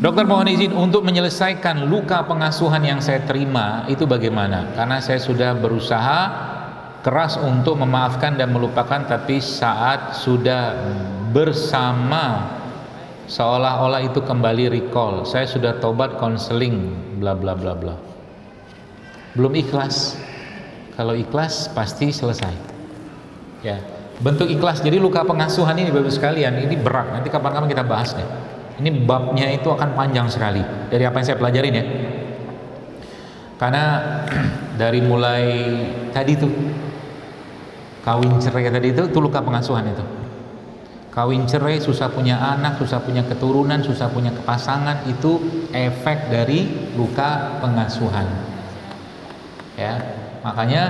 Dokter mohon izin untuk menyelesaikan luka pengasuhan yang saya terima itu bagaimana? Karena saya sudah berusaha keras untuk memaafkan dan melupakan, tapi saat sudah bersama seolah-olah itu kembali recall. Saya sudah tobat, konseling, bla bla bla bla. Belum ikhlas. Kalau ikhlas pasti selesai. Ya, bentuk ikhlas. Jadi luka pengasuhan ini Bapak sekalian, ini berat. Nanti kapan-kapan kita bahas deh. Ini babnya itu akan panjang sekali dari apa yang saya pelajarin ya. Karena dari mulai tadi tuh kawin cerai tadi itu luka pengasuhan itu. Kawin cerai, susah punya anak, susah punya keturunan, susah punya pasangan, itu efek dari luka pengasuhan. Ya, makanya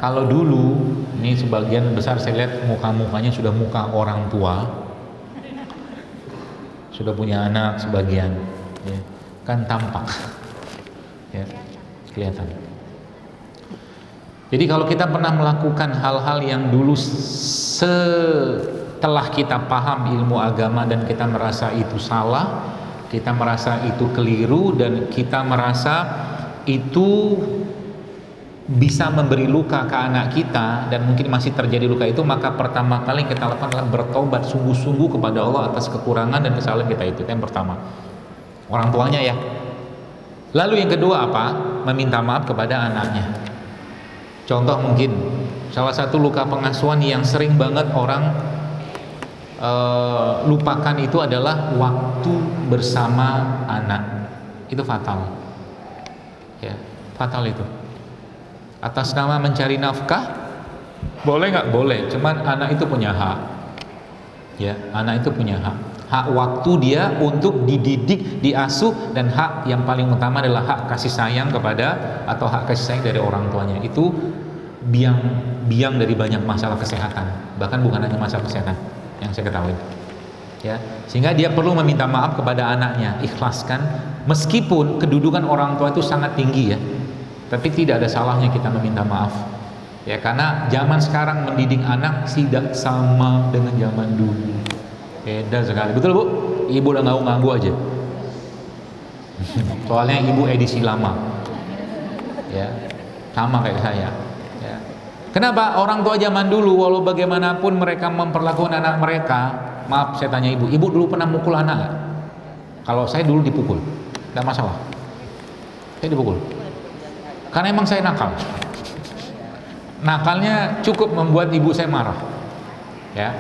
kalau dulu ini sebagian besar saya lihat muka-mukanya sudah muka orang tua. Sudah punya anak sebagian ya, kan tampak ya, kelihatan. Jadi kalau kita pernah melakukan hal-hal yang dulu setelah kita paham ilmu agama dan kita merasa itu salah, kita merasa itu keliru, dan kita merasa itu bisa memberi luka ke anak kita dan mungkin masih terjadi luka itu, maka pertama kali yang kita lakukan adalah bertobat sungguh-sungguh kepada Allah atas kekurangan dan kesalahan kita itu. Yang pertama, orang tuanya ya. Lalu yang kedua apa? Meminta maaf kepada anaknya. Contoh mungkin salah satu luka pengasuhan yang sering banget orang lupakan itu adalah waktu bersama anak. Itu fatal ya, fatal itu. Atas nama mencari nafkah boleh nggak? Boleh, cuman anak itu punya hak ya, anak itu punya hak waktu dia untuk dididik, diasuh, dan hak yang paling utama adalah hak kasih sayang kepada, atau hak kasih sayang dari orang tuanya. Itu biang dari banyak masalah kesehatan, bahkan bukan hanya masalah kesehatan yang saya ketahui ya. Sehingga dia perlu meminta maaf kepada anaknya, ikhlaskan, meskipun kedudukan orang tua itu sangat tinggi ya, tapi tidak ada salahnya kita meminta maaf ya, karena zaman sekarang mendidik anak tidak sama dengan zaman dulu, beda sekali. Betul Bu? Ibu udah ngaku-ngaku aja soalnya ibu edisi lama ya, sama kayak saya ya. Kenapa? Orang tua zaman dulu walau bagaimanapun mereka memperlakukan anak mereka, maaf saya tanya ibu dulu pernah mukul anak gak? Kalau saya dulu dipukul, gak masalah, saya dipukul karena emang saya nakal. Nakalnya cukup membuat ibu saya marah ya.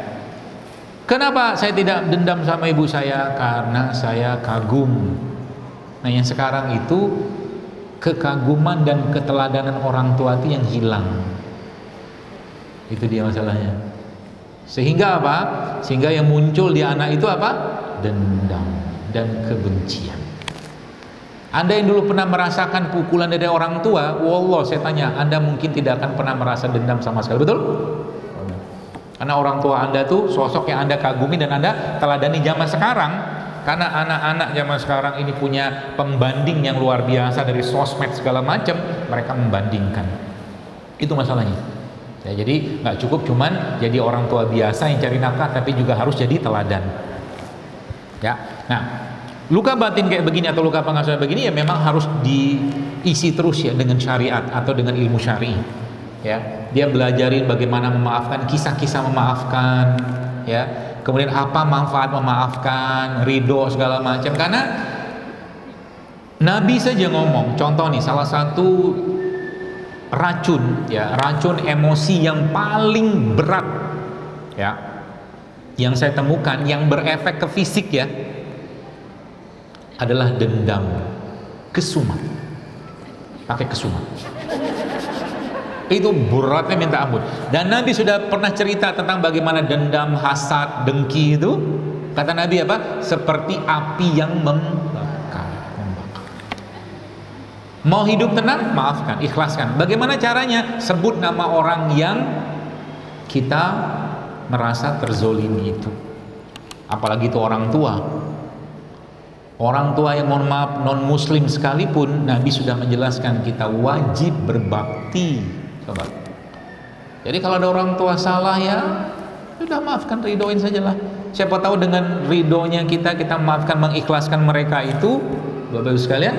Kenapa saya tidak dendam sama ibu saya? Karena saya kagum. Nah yang sekarang itu kekaguman dan keteladanan orang tua itu yang hilang. Itu dia masalahnya. Sehingga apa? Sehingga yang muncul di anak itu apa? Dendam dan kebencian. Anda yang dulu pernah merasakan pukulan dari orang tua, wallah saya tanya, Anda mungkin tidak akan pernah merasa dendam sama sekali, betul? Karena orang tua Anda tuh sosok yang Anda kagumi dan Anda teladani zaman sekarang. Karena anak-anak zaman sekarang ini punya pembanding yang luar biasa dari sosmed segala macam, mereka membandingkan. Itu masalahnya. Ya, jadi nggak cukup cuman jadi orang tua biasa yang cari nafkah, tapi juga harus jadi teladan. Ya, nah. Luka batin kayak begini atau luka pengasuhan begini ya memang harus diisi terus ya dengan syariat atau dengan ilmu syar'i ya. Dia belajarin bagaimana memaafkan, kisah-kisah memaafkan ya, kemudian apa manfaat memaafkan, ridho segala macam. Karena Nabi saja ngomong, contoh nih salah satu racun ya, racun emosi yang paling berat ya yang saya temukan yang berefek ke fisik ya adalah dendam, kesumat. Pakai kesumat itu beratnya minta ampun. Dan Nabi sudah pernah cerita tentang bagaimana dendam, hasad, dengki itu, kata Nabi apa? Seperti api yang membakar. Mau hidup tenang, maafkan, ikhlaskan. Bagaimana caranya? Sebut nama orang yang kita merasa terzolimi itu, apalagi itu orang tua. Orang tua yang mohon maaf non muslim sekalipun, Nabi sudah menjelaskan kita wajib berbakti. Coba. Jadi kalau ada orang tua salah ya Sudah maafkan, ridoin sajalah. Siapa tahu dengan ridonya kita maafkan, mengikhlaskan mereka itu, Bapak Ibu sekalian,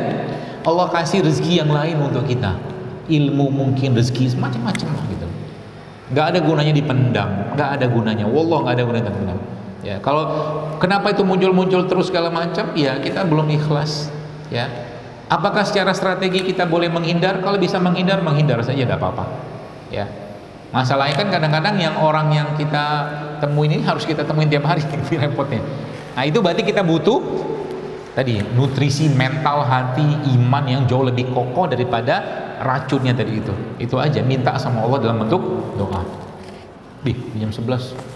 Allah kasih rezeki yang lain untuk kita. Ilmu mungkin, rezeki, macam-macam gitu. Nggak ada gunanya dipendam, nggak ada gunanya. Wallah, nggak ada gunanya dipendam. Ya, kalau kenapa itu muncul-muncul terus segala macam? Ya, kita belum ikhlas. Ya, apakah secara strategi kita boleh menghindar? Kalau bisa menghindar, menghindar saja, tidak apa-apa. Ya, masalahnya kan kadang-kadang yang orang yang kita temuin ini harus kita temuin tiap hari, repotnya. Nah, itu berarti kita butuh tadi nutrisi mental, hati, iman yang jauh lebih kokoh daripada racunnya tadi itu. Itu aja, minta sama Allah dalam bentuk doa. Jam 11.